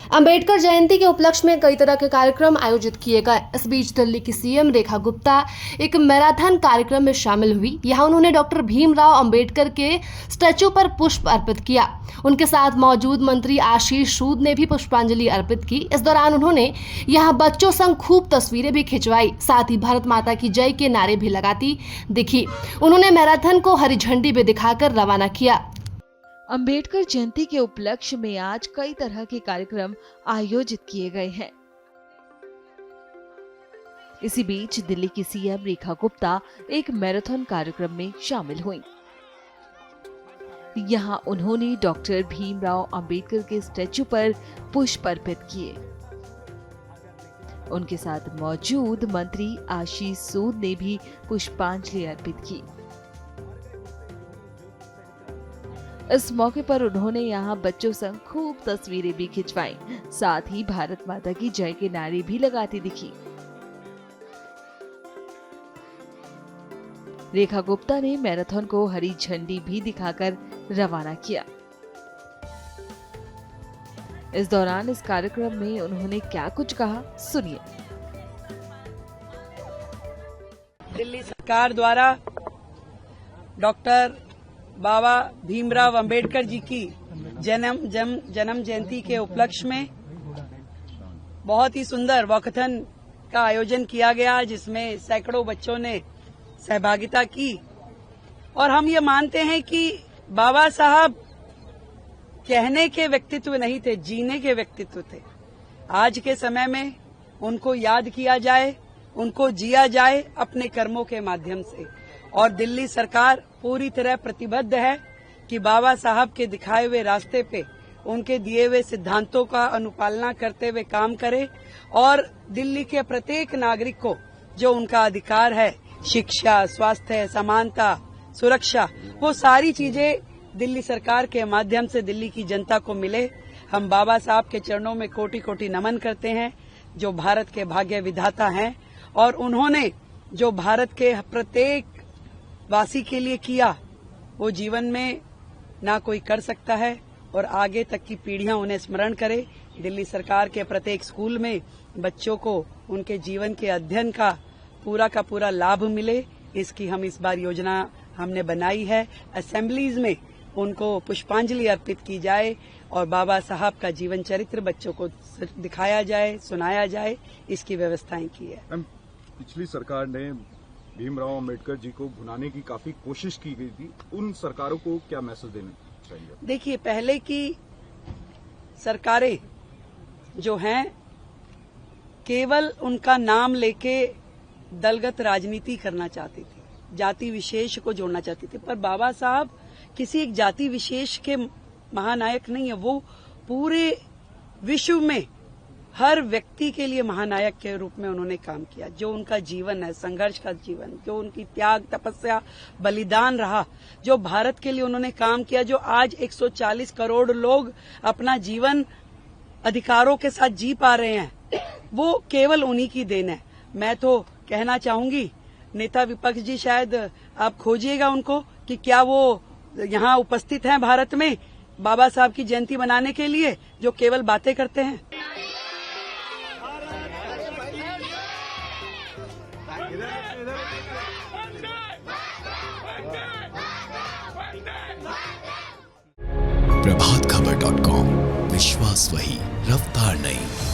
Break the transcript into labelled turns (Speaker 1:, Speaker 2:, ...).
Speaker 1: अंबेडकर जयंती के उपलक्ष्य में कई तरह के कार्यक्रम आयोजित किए गए। इस बीच दिल्ली की सीएम रेखा गुप्ता एक मैराथन कार्यक्रम में शामिल हुई। यहां उन्होंने डॉक्टर भीमराव अंबेडकर के स्टैचू पर पुष्प अर्पित किया। उनके साथ मौजूद मंत्री आशीष सूद ने भी पुष्पांजलि अर्पित की। इस दौरान उन्होंने यहां बच्चों संग खूब तस्वीरें भी खिंचवाई, साथ ही भारत माता की जय के नारे भी लगाती दिखी। उन्होंने मैराथन को हरी झंडी भी दिखाकर रवाना किया।
Speaker 2: अंबेडकर जयंती के उपलक्ष्य में आज कई तरह के कार्यक्रम आयोजित किए गए हैं। इसी बीच दिल्ली की सीएम रेखा गुप्ता एक मैराथन कार्यक्रम में शामिल हुईं। यहां उन्होंने डॉक्टर भीमराव अंबेडकर के स्टैचू पर पुष्प अर्पित किए। उनके साथ मौजूद मंत्री आशीष सूद ने भी पुष्पांजलि अर्पित की। इस मौके पर उन्होंने यहां बच्चों संग खूब तस्वीरें भी खिंचवाई, साथ ही भारत माता की जय के नारे भी लगाती दिखी। रेखा गुप्ता ने मैराथन को हरी झंडी भी दिखाकर रवाना किया। इस दौरान इस कार्यक्रम में उन्होंने क्या कुछ कहा, सुनिए।
Speaker 3: दिल्ली सरकार द्वारा डॉक्टर बाबा भीमराव अंबेडकर जी की जन्म जयंती के उपलक्ष्य में बहुत ही सुंदर वॉकथन का आयोजन किया गया, जिसमें सैकड़ों बच्चों ने सहभागिता की। और हम ये मानते हैं कि बाबा साहब कहने के व्यक्तित्व नहीं थे, जीने के व्यक्तित्व थे। आज के समय में उनको याद किया जाए, उनको जिया जाए अपने कर्मों के माध्यम से। और दिल्ली सरकार पूरी तरह प्रतिबद्ध है कि बाबा साहब के दिखाए हुए रास्ते पे उनके दिए हुए सिद्धांतों का अनुपालना करते हुए काम करे और दिल्ली के प्रत्येक नागरिक को जो उनका अधिकार है, शिक्षा, स्वास्थ्य, समानता, सुरक्षा, वो सारी चीजें दिल्ली सरकार के माध्यम से दिल्ली की जनता को मिले। हम बाबा साहब के चरणों में कोटि कोटि नमन करते हैं, जो भारत के भाग्य विधाता हैं। और उन्होंने जो भारत के प्रत्येक वासी के लिए किया, वो जीवन में ना कोई कर सकता है और आगे तक की पीढ़ियां उन्हें स्मरण करे। दिल्ली सरकार के प्रत्येक स्कूल में बच्चों को उनके जीवन के अध्ययन का पूरा लाभ मिले, इसकी हम इस बार योजना हमने बनाई है। असेंबलीज में उनको पुष्पांजलि अर्पित की जाए और बाबा साहब का जीवन चरित्र बच्चों को दिखाया जाए, सुनाया जाए, इसकी व्यवस्थाएं की है।
Speaker 4: पिछली सरकार ने भीमराव अंबेडकर जी को भुनाने की काफी कोशिश की गई थी, उन सरकारों को क्या मैसेज देना चाहिए? देखिए,
Speaker 3: पहले की सरकारें जो हैं केवल उनका नाम लेके दलगत राजनीति करना चाहती थी, जाति विशेष को जोड़ना चाहती थी। पर बाबा साहब किसी एक जाति विशेष के महानायक नहीं है, वो पूरे विश्व में हर व्यक्ति के लिए महानायक के रूप में उन्होंने काम किया। जो उनका जीवन है, संघर्ष का जीवन, जो उनकी त्याग, तपस्या, बलिदान रहा, जो भारत के लिए उन्होंने काम किया, जो आज 140 करोड़ लोग अपना जीवन अधिकारों के साथ जी पा रहे हैं, वो केवल उन्हीं की देन है। मैं तो कहना चाहूंगी, नेता विपक्ष जी शायद आप खोजिएगा उनको कि क्या वो यहाँ उपस्थित हैं भारत में बाबा साहब की जयंती मनाने के लिए, जो केवल बातें करते हैं।
Speaker 5: प्रभातखबर.com, विश्वास वही, रफ्तार नहीं।